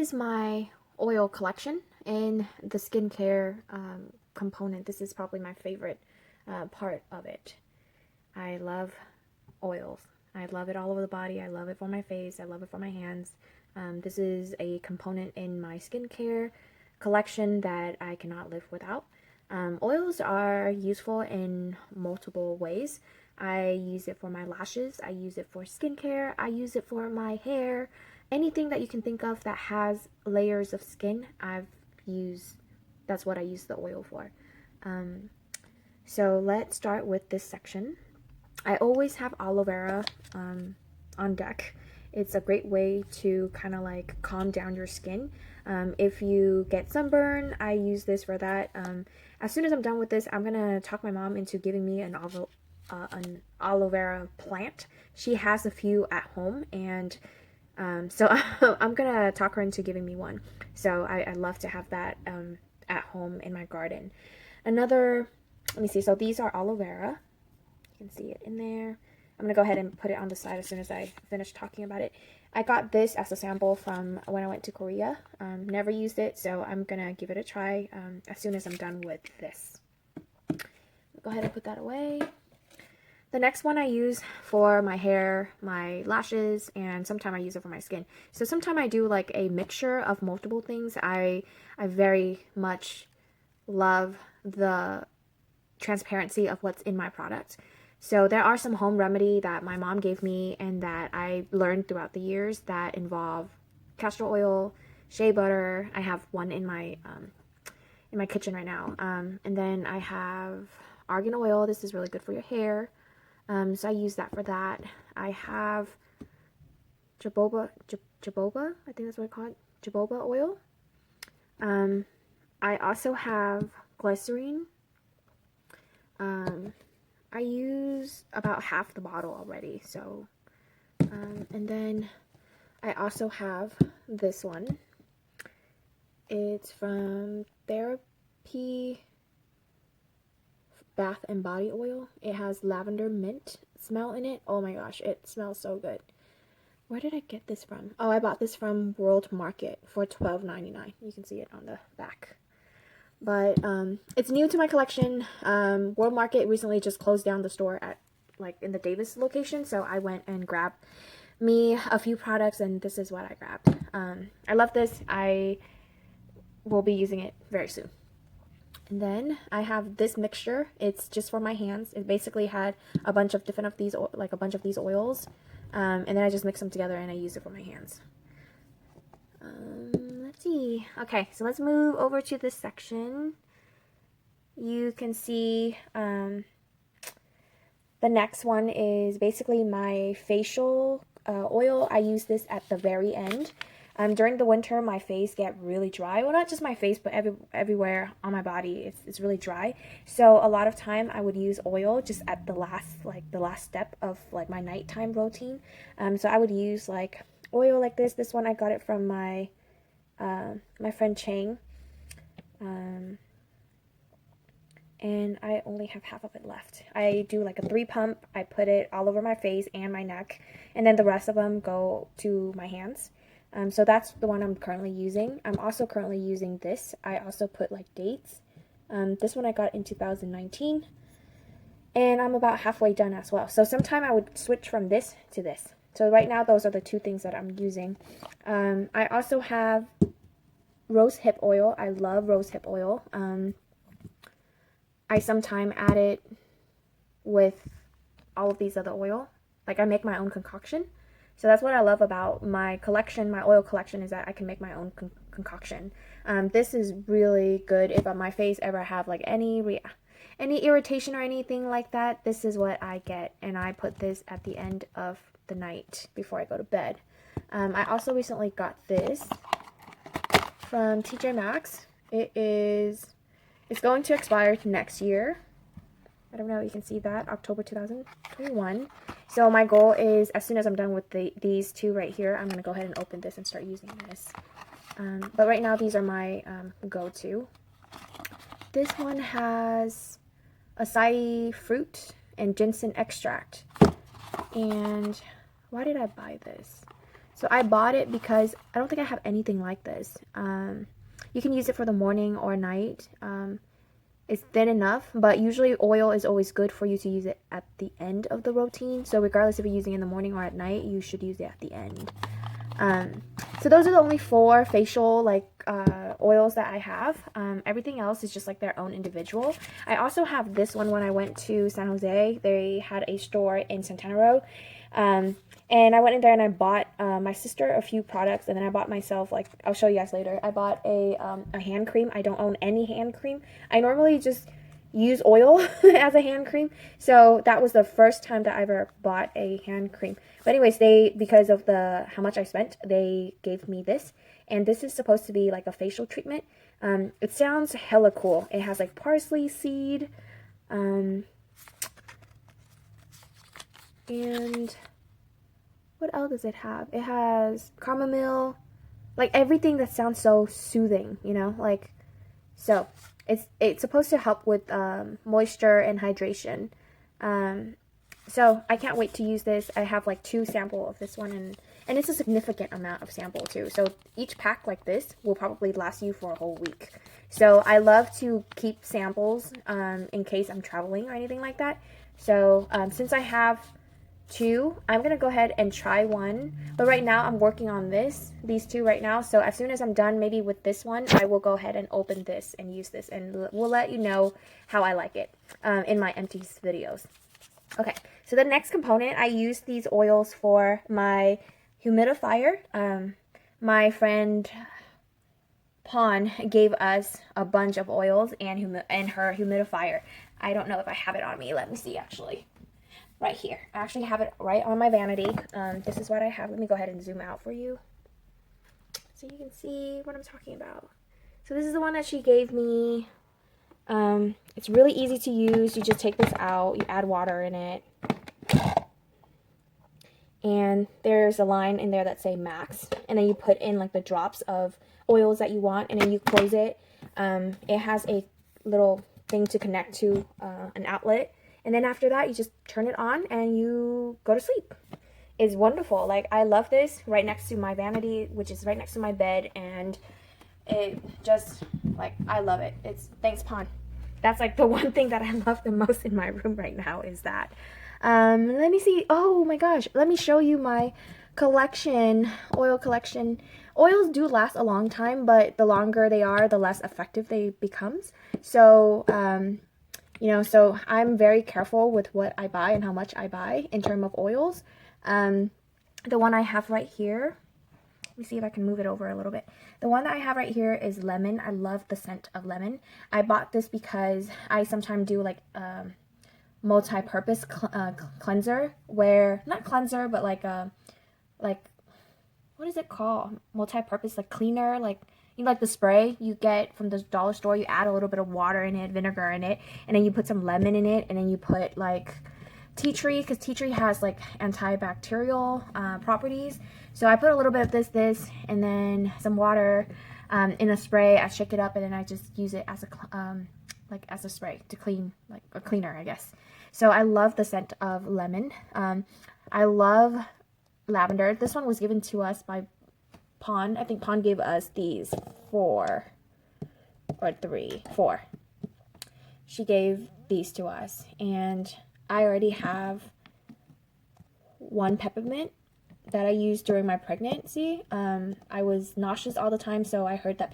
is my oil collection in the skincare component. This is probably my favorite part of it. I love oils. I love it all over the body. I love it for my face. I love it for my hands. This is a component in my skincare collection that I cannot live without. Oils are useful in multiple ways. I use it for my lashes. I use it for skincare. I use it for my hair. Anything that you can think of that has layers of skin, that's what I use the oil for. So let's start with this section. I always have aloe vera on deck. It's a great way to kind of like calm down your skin. If you get sunburn, I use this for that. As soon as I'm done with this, I'm gonna talk my mom into giving me an aloe vera plant. She has a few at home, and so I'm gonna talk her into giving me one. So I love to have that at home in my garden. Let me see. So these are aloe vera. You can see it in there. I'm gonna go ahead and put it on the side as soon as I finish talking about it. I got this as a sample from when I went to Korea. Never used it, so I'm gonna give it a try as soon as I'm done with this. Go ahead and put that away. The next one I use for my hair, my lashes, and sometimes I use it for my skin. So sometimes I do like a mixture of multiple things. I very much love the transparency of what's in my product. So there are some home remedy that my mom gave me and that I learned throughout the years that involve castor oil, shea butter. I have one in my kitchen right now. And then I have argan oil. This is really good for your hair. So I use that for that. I have jojoba, I think that's what I call it, jojoba oil. I also have glycerine. I use about half the bottle already, so, and then I also have this one. It's from Therapy Bath and Body Oil. It has lavender mint smell in it. Oh my gosh, it smells so good. Where did I get this from? Oh, I bought this from World Market for $12.99. You can see it on the back. But it's new to my collection. World Market recently just closed down the store at in the Davis location, so I went and grabbed me a few products, and this is what I grabbed. I love this. I will be using it very soon. And then I have this mixture. It's just for my hands. It basically had a bunch of different of these, like a bunch of these oils, and then I just mix them together and I use it for my hands. Let's see. Okay, so let's move over to this section. You can see the next one is basically my facial oil. I use this at the very end. During the winter, my face get really dry. Well, not just my face, but everywhere on my body, it's really dry. So a lot of time I would use oil just at the last step of my nighttime routine. So I would use oil like this. This one I got it from my friend Chang. And I only have half of it left. I do a 3 pump. I put it all over my face and my neck, and then the rest of them go to my hands. So that's the one I'm currently using. I'm also currently using this. I also put dates. This one I got in 2019, and I'm about halfway done as well. So sometime I would switch from this to this. So right now those are the two things that I'm using. I also have rose hip oil. I love rose hip oil. I sometimes add it with all of these other oil. I make my own concoction. So that's what I love about my collection, my oil collection, is that I can make my own concoction. This is really good if on my face ever have any irritation or anything like that. This is what I get, and I put this at the end of the night before I go to bed. I also recently got this from TJ Maxx. It's going to expire next year. I don't know if you can see that, October 2021. So my goal is, as soon as I'm done with these two right here, I'm going to go ahead and open this and start using this. But right now, these are my go-to. This one has acai fruit and ginseng extract. And why did I buy this? So I bought it because I don't think I have anything like this. You can use it for the morning or night. It's thin enough, but usually oil is always good for you to use it at the end of the routine. So regardless if you're using it in the morning or at night, you should use it at the end. So those are the only 4 facial oils that I have. Everything else is just like their own individual. I also have this one when I went to San Jose. They had a store in Santana Row. And I went in there and I bought my sister a few products, and then I bought myself, like, I'll show you guys later. I bought a hand cream. I don't own any hand cream. I normally just use oil as a hand cream. So that was the first time that I ever bought a hand cream. But anyways, because of how much I spent, they gave me this. And this is supposed to be like a facial treatment. It sounds hella cool. It has like parsley seed. And what else does it have? It has chamomile, like everything that sounds so soothing, you know, like, so it's supposed to help with moisture and hydration. So I can't wait to use this. I have like 2 samples of this one, and it's a significant amount of sample too. So each pack like this will probably last you for a whole week. So I love to keep samples in case I'm traveling or anything like that. So since I have 2, I'm going to go ahead and try one. But right now I'm working on these 2 right now. So as soon as I'm done maybe with this one, I will go ahead and open this and use this. And we'll let you know how I like it in my empties videos. Okay, so the next component, I use these oils for my humidifier. My friend Pawn gave us a bunch of oils and her humidifier. I don't know if I have it on me. Let me see actually. Right here. I actually have it right on my vanity. This is what I have. Let me go ahead and zoom out for you so you can see what I'm talking about. So this is the one that she gave me. It's really easy to use. You just take this out, you add water in it, and there's a line in there that say max, and then you put in like the drops of oils that you want, and then you close it. It has a little thing to connect to an outlet. And then after that, you just turn it on and you go to sleep. It's wonderful. Like, I love this right next to my vanity, which is right next to my bed. And it just, like, I love it. Thanks, Pon. That's like the one thing that I love the most in my room right now is that. Let me see. Oh my gosh. Let me show you my collection, oil collection. Oils do last a long time, but the longer they are, the less effective they becomes. So, you know, so I'm very careful with what I buy and how much I buy in terms of oils. The one I have right here, let me see if I can move it over a little bit. The one that I have right here is lemon. I love the scent of lemon. I bought this because I sometimes do like multi-purpose cleanser where, not cleanser, but like what is it called? Multi-purpose, like cleaner, like, you know, like the spray you get from the dollar store. You add a little bit of water in it, vinegar in it, and then you put some lemon in it, and then you put like tea tree, because tea tree has like antibacterial properties. So I put a little bit of this, and then some water in a spray. I shake it up, and then I just use it as a spray to clean, like a cleaner, I guess. So I love the scent of lemon. I love lavender. This one was given to us by Pon. I think Pon gave us these 4 or 4. She gave these to us, and I already have one peppermint that I used during my pregnancy. I was nauseous all the time, so I heard that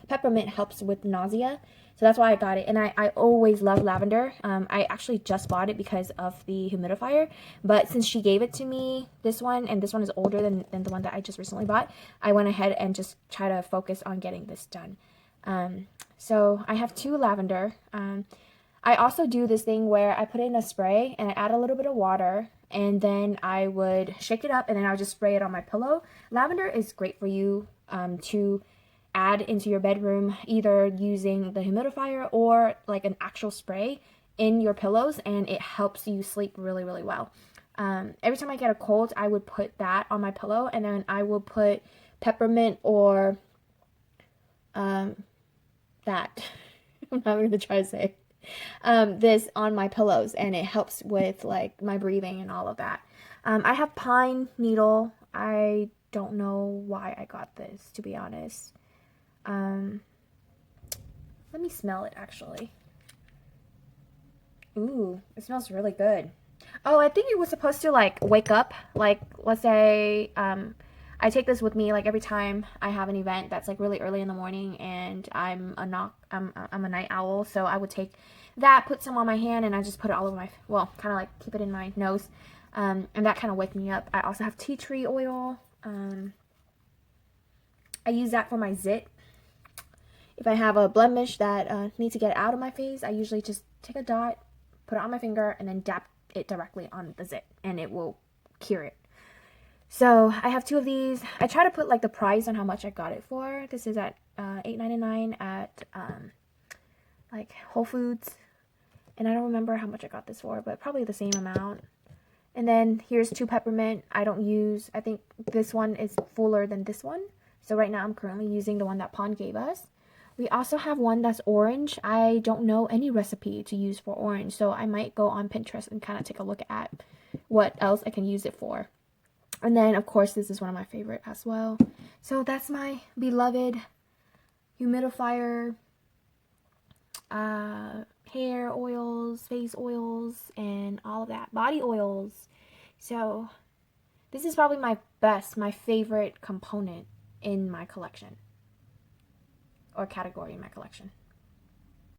peppermint helps with nausea. So that's why I got it. And I always love lavender. I actually just bought it because of the humidifier. But since she gave it to me, this one, and this one is older than the one that I just recently bought, I went ahead and just try to focus on getting this done. So I have 2 lavender. I also do this thing where I put it in a spray and I add a little bit of water, and then I would shake it up, and then I would just spray it on my pillow. Lavender is great for you to add into your bedroom, either using the humidifier or like an actual spray in your pillows, and it helps you sleep really, really well. Every time I get a cold, I would put that on my pillow, and then I will put peppermint or that. I'm not going to try to say this on my pillows, and it helps with like my breathing and all of that. I have pine needle. I don't know why I got this, to be honest. Let me smell it, actually. Ooh, it smells really good. Oh, I think it was supposed to, like, wake up. Like, let's say, I take this with me, like, every time I have an event that's, like, really early in the morning, and I'm a night owl, so I would take that, put some on my hand, and I just put it all over my, well, kind of, like, keep it in my nose, and that kind of wake me up. I also have tea tree oil. I use that for my zit. If I have a blemish that needs to get out of my face, I usually just take a dot, put it on my finger, and then dab it directly on the zit, and it will cure it. So I have 2 of these. I try to put like the price on how much I got it for. This is at $8.99 at like Whole Foods, and I don't remember how much I got this for, but probably the same amount. And then here's 2 peppermint. I think this one is fuller than this one. So right now I'm currently using the one that Pond gave us. We also have one that's orange. I don't know any recipe to use for orange, so I might go on Pinterest and kind of take a look at what else I can use it for. And then, of course, this is one of my favorite as well. So that's my beloved humidifier, hair oils, face oils, and all of that. Body oils. So this is probably my favorite component in my collection. Or category in my collection.